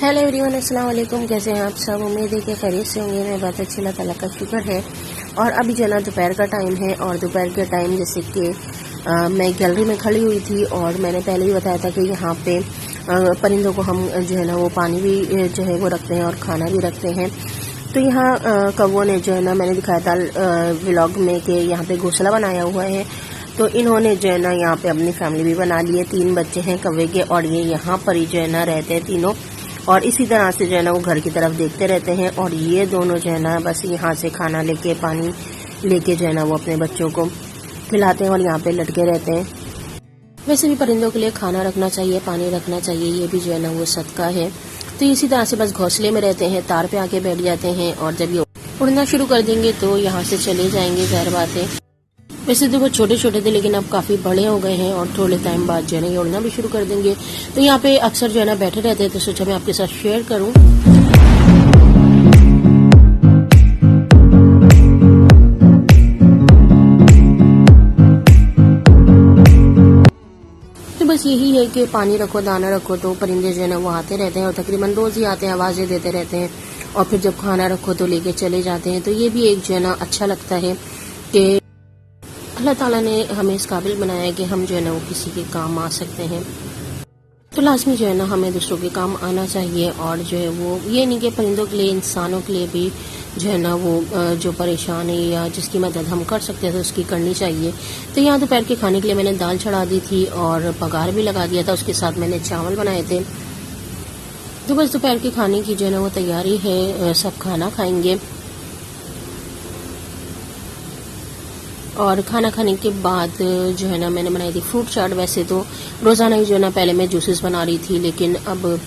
Hello everyone, अस्सलाम वालेकुम। कैसे हैं आप सब? उम्मीद है कि खैरियत से होंगे। मैं बहुत अच्छी, अल्लाह ताला का शुक्र है। और अभी जो है ना दोपहर का टाइम है, और दोपहर के टाइम जैसे कि मैं गैलरी में खड़ी हुई थी, और मैंने पहले ही बताया था कि यहाँ पे परिंदों को हम जो है ना वो पानी भी जो है वो रखते हैं और खाना भी रखते हैं। तो यहाँ कौवों ने जो है ना, मैंने दिखाया था व्लॉग में कि यहाँ पे घोंसला बनाया हुआ है। तो इन्होंने जो है ना यहाँ पे अपनी फैमिली भी बना ली है। 3 बच्चे हैं कौवे के, और ये यहाँ पर ही जो है ना रहते हैं तीनों। और इसी तरह से जो है ना वो घर की तरफ देखते रहते हैं। और ये दोनों जो है ना बस यहाँ से खाना लेके, पानी लेके जो है ना वो अपने बच्चों को खिलाते हैं और यहाँ पे लटके रहते हैं। वैसे भी परिंदों के लिए खाना रखना चाहिए, पानी रखना चाहिए, ये भी जो है ना वो सदका है। तो इसी तरह से बस घोंसले में रहते हैं, तार पे आके बैठ जाते हैं, और जब ये उड़ना शुरू कर देंगे तो यहाँ से चले जाएंगे, ज़ाहिर बात है। वैसे तो वो छोटे छोटे थे, लेकिन अब काफ़ी बड़े हो गए हैं, और थोड़े टाइम बाद जो है ना ये उड़ना भी शुरू कर देंगे। तो यहाँ पे अक्सर जो है ना बैठे रहते हैं, तो सोचा मैं आपके साथ शेयर करूँ। तो बस यही है कि पानी रखो, दाना रखो, तो परिंदे जो है ना वो आते रहते हैं, और तकरीबन रोज ही आते हैं, आवाज़ें देते रहते हैं। और फिर जब खाना रखो तो लेके चले जाते हैं। तो ये भी एक जो है ना अच्छा लगता है कि अल्लाह ताला ने हमें इस काबिल बनाया है कि हम जो है ना वो किसी के काम आ सकते हैं। तो लाजमी जो है ना हमें दूसरों के काम आना चाहिए। और जो है वो ये नहीं कि परिंदों के लिए, इंसानों के लिए भी जो है ना वो जो परेशान है या जिसकी मदद हम कर सकते हैं तो उसकी करनी चाहिए। तो यहाँ दोपहर के खाने के लिए मैंने दाल चढ़ा दी थी और पगार भी लगा दिया था, उसके साथ मैंने चावल बनाए थे। तो बस दोपहर के खाने की जो है ना वो तैयारी है, सब खाना खाएंगे। और खाना खाने के बाद जो है ना मैंने बनाई थी फ्रूट चाट। वैसे तो रोज़ाना ही जो है ना पहले मैं जूसेस बना रही थी, लेकिन अब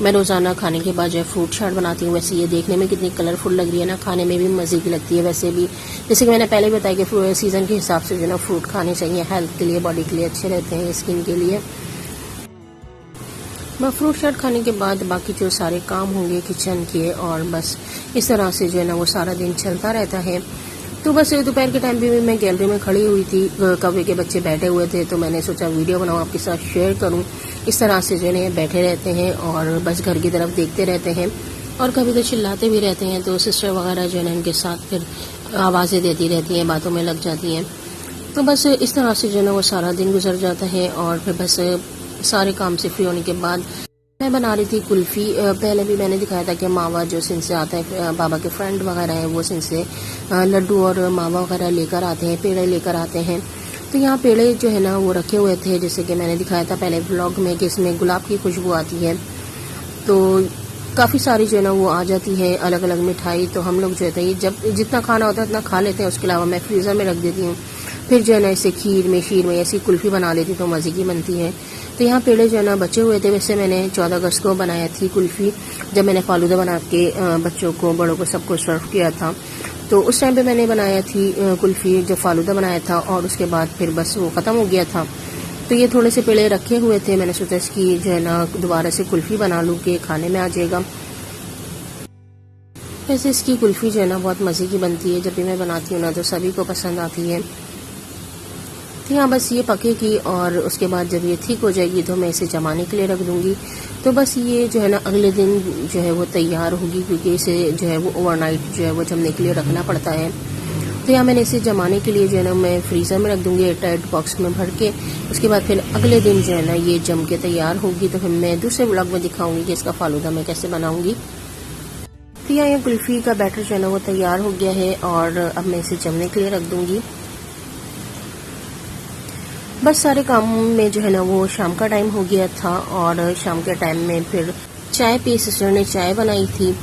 मैं रोज़ाना खाने के बाद जो है फ्रूट चाट बनाती हूँ। वैसे ये देखने में कितनी कलरफुल लग रही है ना, खाने में भी मज़े की लगती है। वैसे भी जैसे कि मैंने पहले बताया कि सीज़न के हिसाब से जो है ना फ्रूट खाने चाहिए, हेल्थ के लिए, बॉडी के लिए अच्छे रहते हैं, स्किन के लिए। मैं फ्रूट चाट खाने के बाद बाकी जो सारे काम होंगे किचन के, और बस इस तरह से जो है ना वो सारा दिन चलता रहता है। तो बस दोपहर के टाइम भी मैं गैलरी में खड़ी हुई थी, कौवे के बच्चे बैठे हुए थे, तो मैंने सोचा वीडियो बनाऊं, आपके साथ शेयर करूं। इस तरह से जो है बैठे रहते हैं और बस घर की तरफ देखते रहते हैं, और कभी तो चिल्लाते भी रहते हैं। तो सिस्टर वगैरह जो है ना इनके साथ फिर आवाज़ें देती रहती हैं, बातों में लग जाती हैं। तो बस इस तरह से जो है ना वो सारा दिन गुजर जाता है। और फिर बस सारे काम से फ्री होने के बाद मैं बना रही थी कुल्फ़ी। पहले भी मैंने दिखाया था कि मावा जो सिंध से आता है, बाबा के फ्रेंड वगैरह हैं वो सिंध से लड्डू और मावा वगैरह लेकर आते हैं, पेड़े लेकर आते हैं। तो यहाँ पेड़े जो है ना वो रखे हुए थे, जैसे कि मैंने दिखाया था पहले व्लॉग में कि इसमें गुलाब की खुशबू आती है। तो काफ़ी सारी जो है ना वो आ जाती है अलग अलग मिठाई। तो हम लोग जो है जब जितना खाना होता है उतना खा लेते हैं, उसके अलावा मैं फ्रीज़र में रख देती हूँ। फिर जो है ना इसे शीर में ऐसी कुल्फ़ी बना लेती तो मज़े की बनती है। तो यहाँ पेड़े जो है ना बचे हुए थे। वैसे मैंने 14 अगस्त को बनाया थी कुल्फ़ी, जब मैंने फालूदा बना के बच्चों को, बड़ों को, सबको सर्व किया था। तो उस टाइम पे मैंने बनाया थी कुल्फ़ी, जो फालूदा बनाया था, और उसके बाद फिर बस वो ख़त्म हो गया था। तो ये थोड़े से पेड़े रखे हुए थे, मैंने सोचा इसकी जो है ना दोबारा से कुल्फ़ी बना लूँ कि खाने में आ जाएगा। वैसे इसकी कुल्फ़ी जो है ना बहुत मज़े की बनती है, जब भी मैं बनाती हूँ ना तो सभी को पसंद आती है। तो यहाँ बस ये पकेगी, और उसके बाद जब ये ठीक हो जाएगी तो मैं इसे जमाने के लिए रख दूँगी। तो बस ये जो है ना अगले दिन जो है वो तैयार होगी, क्योंकि इसे जो है वो ओवरनाइट जो है वो जमने के लिए रखना पड़ता है। तो यहाँ मैंने इसे जमाने के लिए जो है ना मैं फ्रीज़र में रख दूँगी, एयरटाइट बॉक्स में भर के। उसके बाद फिर अगले दिन जो है ना ये जम के तैयार होगी। तो फिर मैं दूसरे व्लॉग में दिखाऊँगी कि इसका फालूदा मैं कैसे बनाऊँगी। तो यहाँ ये कुल्फ़ी का बैटर जो है ना वो तैयार हो गया है, और अब मैं इसे जमने के लिए रख दूँगी। बस सारे काम में जो है ना वो शाम का टाइम हो गया था, और शाम के टाइम में फिर चाय पी, सिस्टर ने चाय बनाई थी,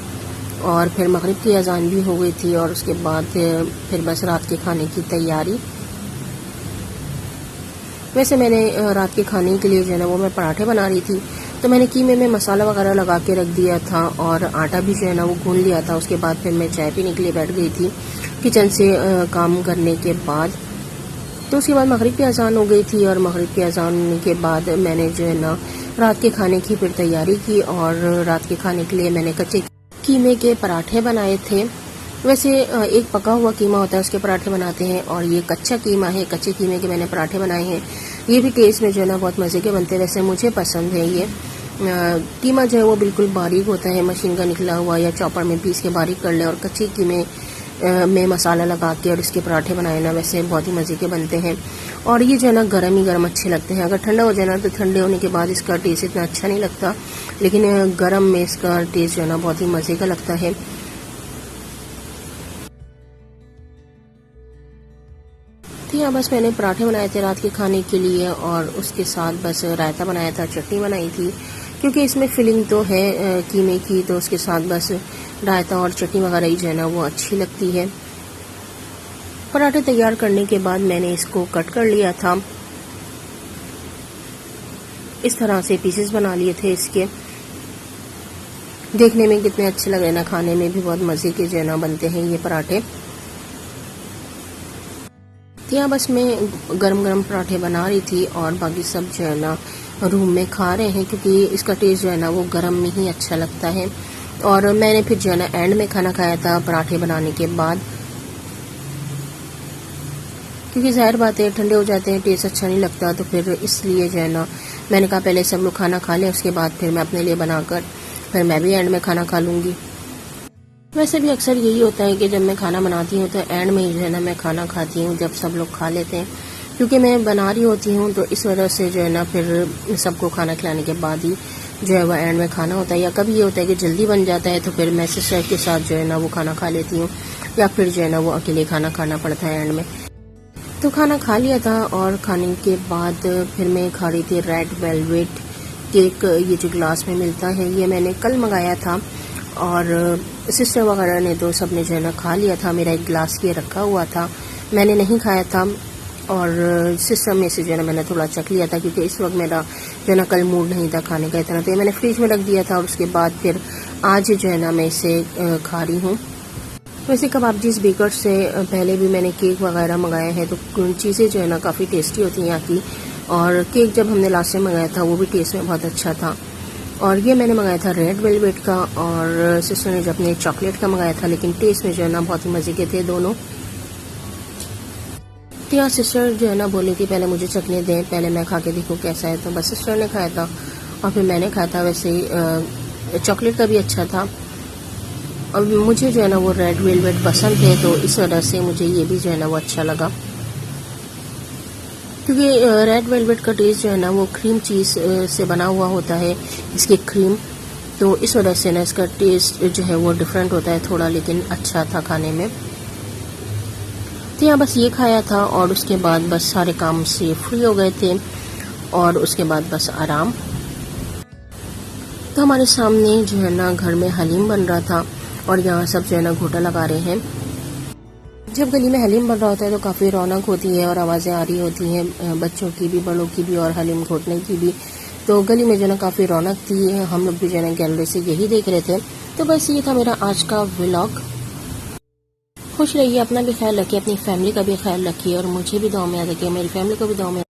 और फिर मगरिब की अजान भी हो गई थी। और उसके बाद फिर बस रात के खाने की तैयारी। वैसे मैंने रात के खाने के लिए जो है ना वो मैं पराठे बना रही थी। तो मैंने कीमे में मसाला वगैरह लगा के रख दिया था, और आटा भी जो है ना वो गूंद लिया था। उसके बाद फिर मैं चाय पीने के लिए बैठ गई थी किचन से काम करने के बाद। तो उसके बाद मगरिब की अजान हो गई थी, और मगरिब की अजान के बाद मैंने जो है ना रात के खाने की फिर तैयारी की। और रात के खाने के लिए मैंने कच्चे कीमे के पराठे बनाए थे। वैसे एक पका हुआ कीमा होता है, उसके पराठे बनाते हैं, और ये कच्चा कीमा है, कच्चे कीमे के मैंने पराठे बनाए हैं। ये भी टेस्ट में जो है ना बहुत मज़े के बनते हैं, वैसे मुझे पसंद है ये। कीमा जो है वो बिल्कुल बारीक होता है, मशीन का निकला हुआ, या चॉपर में पीस के बारीक कर लें और कच्ची कीमे में मसाला लगा के और इसके पराठे बनाए ना, वैसे बहुत ही मज़े के बनते हैं। और ये जो है ना गर्म ही गर्म अच्छे लगते हैं। अगर ठंडा हो जाए ना तो ठंडे होने के बाद इसका टेस्ट इतना अच्छा नहीं लगता, लेकिन गर्म में इसका टेस्ट जो है ना बहुत ही मज़े का लगता है। तो यहाँ बस मैंने पराठे बनाए थे रात के खाने के लिए, और उसके साथ बस रायता बनाया था, चटनी बनाई थी, क्योंकि इसमें फिलिंग तो है कीमे की, तो उसके साथ बस रायता और चटनी वगैरह ही जो है ना वो अच्छी लगती है। पराठे तैयार करने के बाद मैंने इसको कट कर लिया था, इस तरह से पीसेस बना लिए थे इसके। देखने में कितने अच्छे लग रहे हैं ना, खाने में भी बहुत मज़े के जो है ना बनते हैं ये पराठे। तो यहाँ बस मैं गरम गरम पराठे बना रही थी और बाकी सब जो है ना रूम में खा रहे हैं, क्योंकि इसका टेस्ट जो है ना वो गरम में ही अच्छा लगता है। और मैंने फिर जो है ना एंड में खाना खाया था पराठे बनाने के बाद, क्योंकि ज़ाहिर बात है ठंडे हो जाते हैं, टेस्ट अच्छा नहीं लगता, तो फिर इसलिए जो है ना मैंने कहा पहले सब लोग खाना खा लें, उसके बाद फिर मैं अपने लिए बनाकर फिर मैं भी एंड में खाना खा लूँगी। वैसे भी अक्सर यही होता है कि जब मैं खाना बनाती हूँ तो एंड में ही जो है ना मैं खाना खाती हूँ, जब सब लोग खा लेते हैं, क्योंकि मैं बना रही होती हूँ, तो इस वजह से जो है ना फिर सबको खाना खिलाने के बाद ही जो है वह एंड में खाना होता है। या कभी ये होता है कि जल्दी बन जाता है, तो फिर मैं सिस्टर के साथ जो है ना वो खाना खा लेती हूँ, या फिर जो है ना वो अकेले खाना खाना पड़ता है एंड में। तो खाना खा लिया था, और खाने के बाद फिर मैं खा रही थी रेड वेलवेट केक। ये जो ग्लास में मिलता है, ये मैंने कल मंगाया था, और सिस्टर वगैरह ने तो सब ने जो है ना खा लिया था। मेरा एक ग्लास ये रखा हुआ था, मैंने नहीं खाया था, और सिस्टर में से जो है ना मैंने थोड़ा चख लिया था, क्योंकि इस वक्त मेरा जो है ना कल मूड नहीं था खाने का इतना, तो ये मैंने फ्रिज में रख दिया था, और उसके बाद फिर आज जो है ना मैं इसे खा रही हूँ। वैसे कबाबजीज बेकर से पहले भी मैंने केक वगैरह मंगाए हैं, तो चीज़ें जो है ना काफ़ी टेस्टी होती हैं यहाँ की, और केक जब हमने लास्ट टाइम मंगाया था वो भी टेस्ट में बहुत अच्छा था। और ये मैंने मंगाया था रेड वेलवेट का, और सिस्टर ने जब अपने चॉकलेट का मंगाया था, लेकिन टेस्ट में जो है ना बहुत ही मज़े के थे दोनों। तो यहाँ सिस्टर जो है ना बोली थी पहले मुझे चखने दें, पहले मैं खा के देखूँ कैसा है, तो बस सिस्टर ने खाया था और फिर मैंने खाया था। वैसे चॉकलेट का भी अच्छा था, और मुझे जो है ना वो रेड वेलवेट पसंद है, तो इस वजह से मुझे ये भी जो है ना वो अच्छा लगा, क्योंकि रेड वेलवेट का टेस्ट जो है ना वो क्रीम चीज़ से बना हुआ होता है, इसकी क्रीम, तो इस वजह से ना इसका टेस्ट जो है वो डिफरेंट होता है थोड़ा, लेकिन अच्छा था खाने में। तो यहाँ बस ये खाया था, और उसके बाद बस सारे काम से फ्री हो गए थे, और उसके बाद बस आराम। तो हमारे सामने जो है ना घर में हलीम बन रहा था, और यहाँ सब जो है ना घोटा लगा रहे हैं। जब गली में हलीम बन रहा होता है तो काफ़ी रौनक होती है, और आवाज़ें आ रही होती हैं बच्चों की भी, बड़ों की भी, और हलीम घोटने की भी। तो गली में जो है ना काफ़ी रौनक थी, हम लोग भी जो है ना गैलरी से यही देख रहे थे। तो बस ये था मेरा आज का व्लॉग। खुश रहिए, अपना भी ख्याल रखिए, अपनी फैमिली का भी ख्याल रखिए, और मुझे भी दुआ में याद रखिए, मेरी फैमिली को भी दुआ में